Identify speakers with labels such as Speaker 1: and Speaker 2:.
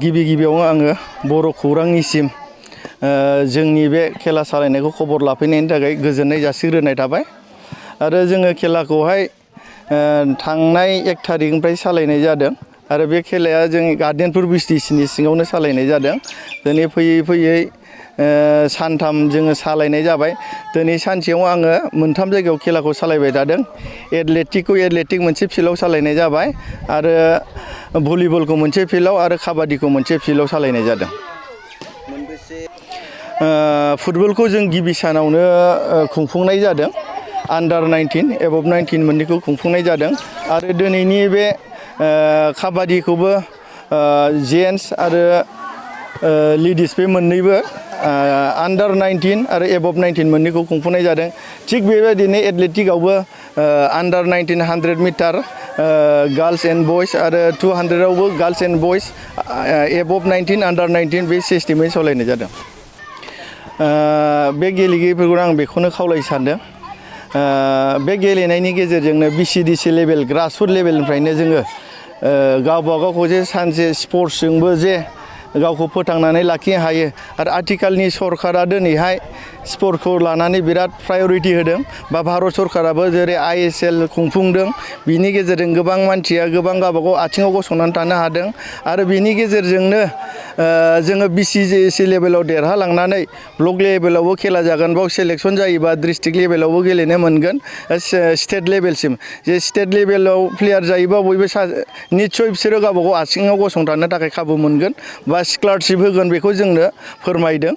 Speaker 1: गिबियावनो आङो बर' खौरांनिसिम जोंनि बे खेला सालायनायखौ खबर लाफैनायनि थाखाय गोजोननाय जासिग्रोनाय थाबाय आरो जोङो खेलाखौहाय थांनाय 1 थारिखनिफ्राय सालायनाय जादों आरो बे खेलाया जोंनि गार्डेनपुर भिसिडिसिनि सिङावनो सालायनाय जादों। दिनै फैयै सानथाम जोङो सालायनाय जाबाय। दिनै सानसेयाव आङो मोनथाम जायगायाव खेलाखौ सालायबाय थादों। एथलेटिक मोनसे फिल्डआव सालायनाय जाबाय आरो भलिबलखौ मोनसे फिल्डआव आरो काबादिखौ मोनसे फिल्डआव सालायनाय जादों। फुटबलखौ जों गिबि सानावनो खुंफुंनाय जादों। आन्डार 19 एबभ 19 मोननैखौ खुंफुंनाय जादों आरो दिनैनि बे काबादिखौबो जेन्टस आरो लेडिस बे मोननैबो आन्डार 19 आरो एबभ 19 मोननैखौ खुंफुंनाय जादों। थिग बेबायदिनो एथलेटिकआवबो आन्डार 19 100 मिटार गार्ल्स एन्ड बयस आरो 200आवबो गार्ल्स एन्ड बयस एबभ 19 आन्डार 19 बे सिस्टेमै सालायनाय जादों। बे गेलेगिरिफोरखौ आं बेखौनो खावलायनो सानदों। बे गेलेनायनि गेजेरजोंनो भिसिडिसि लेभेल ग्रासरुट लेभेलनिफ्रायनो जोङो गावबा गावखौ जे सानसे स्पर्ट्सजोंबो जे गावखौ फोथांनानै लाखिनो हायो आरो आथिखालनि सरकारा दिनैहाय स्पर्टखौ लानानै बिराद प्रायरिटि होदों बा भारत सरकाराबो जेरै ISL खुंफुंदों। बिनि गेजेरजों गोबां मानसिया गोबां गावबागाव आथिङाव गसंनानै थानो हादों आरो बिनि गेजेरजोंनो जोङो भिसिडिसि लेभेलाव देरहालांनानै ब्लक लेभेलावबो खेला जागोन। बाव सेलेक्सन जायोबा डिस्ट्रिक्ट लेभेलावबो गेलेनो मोनगोन स्टेट लेभेलसिम। जे स्टेट लेभेलाव प्लेयार जायोबा बयबो निस्सय बिसोरो गावबागाव आथिङाव गसंथानो थाखाय खाबु मोनगोन बा स्कलारशिप होगोन बेखौ जोंनो फोरमायदों।